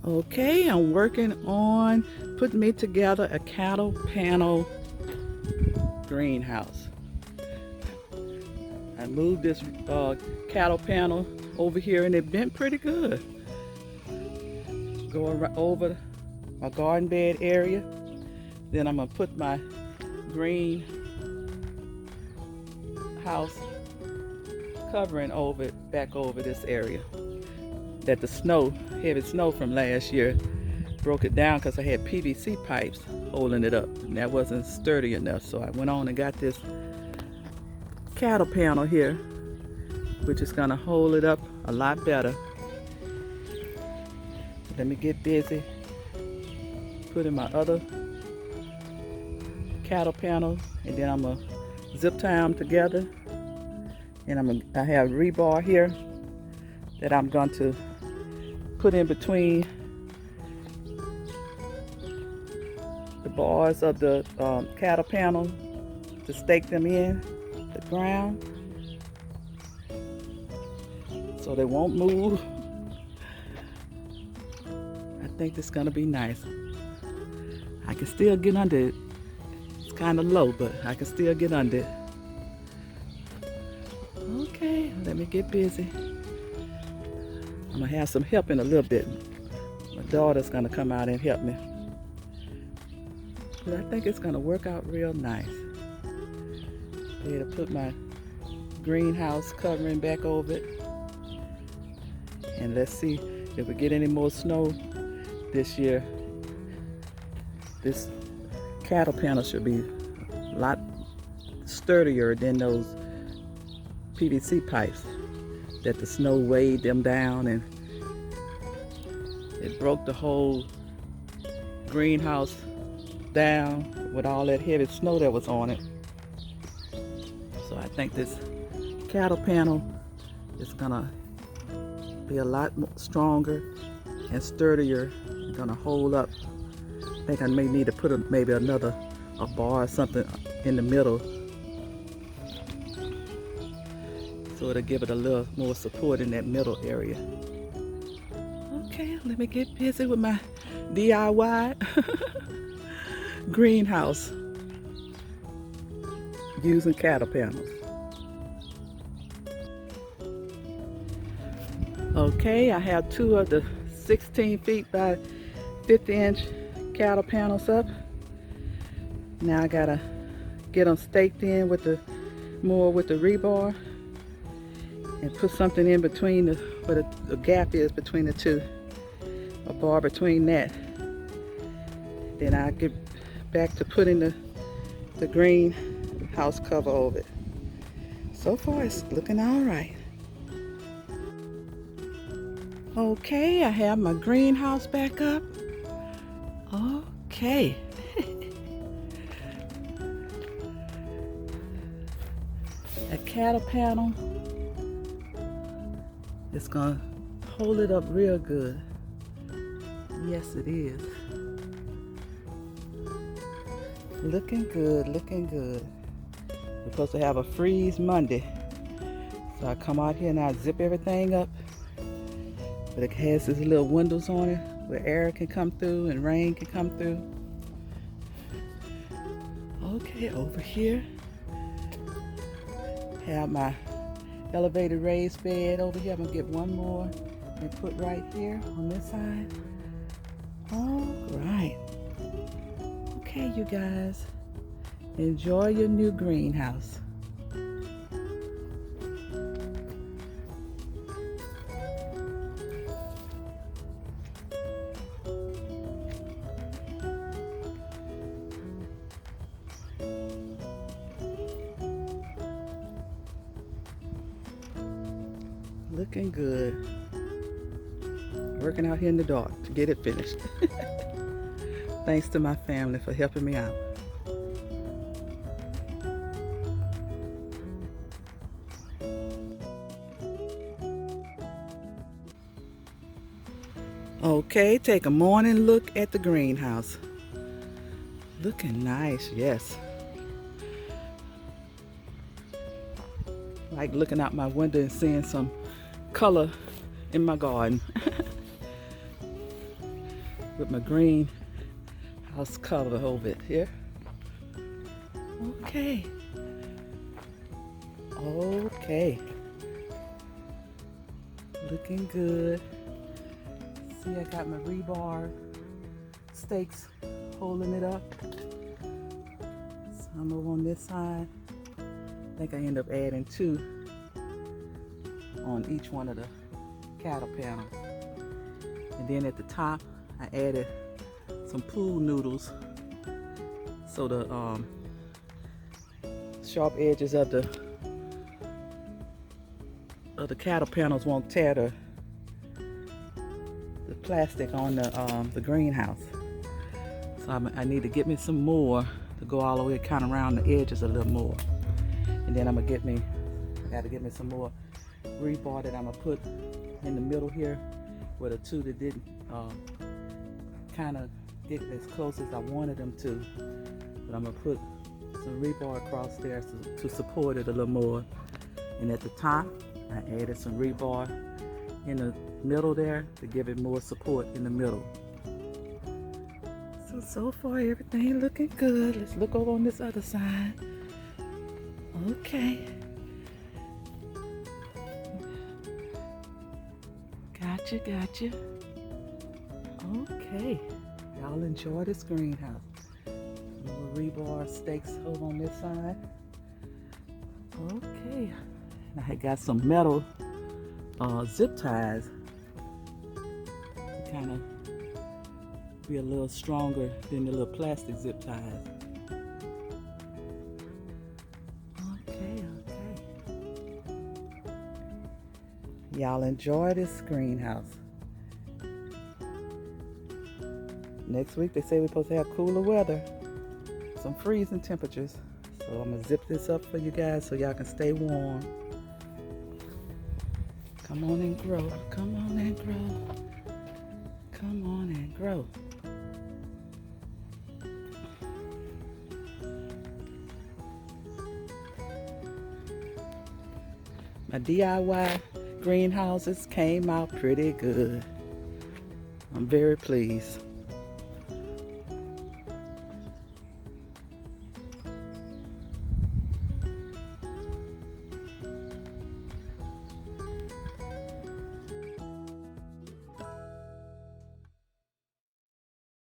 Okay, I'm working on putting me together a cattle panel greenhouse. I moved this cattle panel over here and it bent pretty good. Go over my garden bed area. Then I'm gonna put my green house covering over it, back over this area. That the snow, heavy snow from last year, broke it down because I had PVC pipes holding it up. And that wasn't sturdy enough. So I went on and got this cattle panel here, which is gonna hold it up a lot better. Let me get busy putting my other cattle panels, and then I'm gonna zip tie them together. And I have rebar here that I'm going to put in between the bars of the cattle panel to stake them in the ground so they won't move. I think it's gonna be nice. I can still get under it. It's kind of low, but I can still get under it. Okay, let me get busy. I'm gonna have some help in a little bit. My daughter's gonna come out and help me. But I think it's gonna work out real nice. There to put my greenhouse covering back over it. And let's see if we get any more snow this year. This cattle panel should be a lot sturdier than those PVC pipes that the snow weighed them down, and it broke the whole greenhouse down with all that heavy snow that was on it. So I think this cattle panel is gonna be a lot stronger and sturdier. It's gonna hold up. I think I may need to put maybe another bar or something in the middle so it'll give it a little more support in that middle area. Okay, let me get busy with my DIY greenhouse using cattle panels. Okay, I have two of the 16 feet by 50-inch cattle panels up. Now I gotta get them staked in with the rebar and put something in between where the gap is between the two, a bar between that. Then I get back to putting the green house cover over it. So far it's looking all right. Okay, I have my greenhouse back up. Okay. A cattle panel is gonna hold it up real good. Yes, it is. Looking good, looking good. We're supposed to have a freeze Monday. So I come out here and I zip everything up. But it has these little windows on it where air can come through and rain can come through. Okay, over here, have my elevated raised bed over here. I'm gonna get one more and put right here on this side. All right. Okay, you guys, enjoy your new greenhouse. Looking good. Working out here in the dark to get it finished. Thanks to my family for helping me out. Okay, take a morning look at the greenhouse. Looking nice, yes. Like looking out my window and seeing some color in my garden. with my green house cover over it here. Okay. Okay. Looking good. See, I got my rebar stakes holding it up. So I'm over on this side. I think I end up adding 2 on each one of the cattle panels. And then at the top, I added some pool noodles so the sharp edges of the cattle panels won't tear the plastic on the greenhouse. So I need to get me some more to go all the way kind of around the edges a little more. And then I got to get me some more rebar that I'm gonna put in the middle here where the 2 that didn't kind of get as close as I wanted them to. But I'm gonna put some rebar across there to support it a little more. And at the top, I added some rebar in the middle there to give it more support in the middle. So far everything looking good. Let's look over on this other side. Okay. Gotcha. Okay. Y'all enjoy this greenhouse. Little rebar stakes over on this side. Okay. I got some metal zip ties to kind of be a little stronger than the little plastic zip ties. Okay. Y'all enjoy this greenhouse. Next week they say we're supposed to have cooler weather, some freezing temperatures. So I'm gonna zip this up for you guys so y'all can stay warm. Come on and grow. Come on and grow. Come on and grow. My DIY greenhouses came out pretty good. I'm very pleased.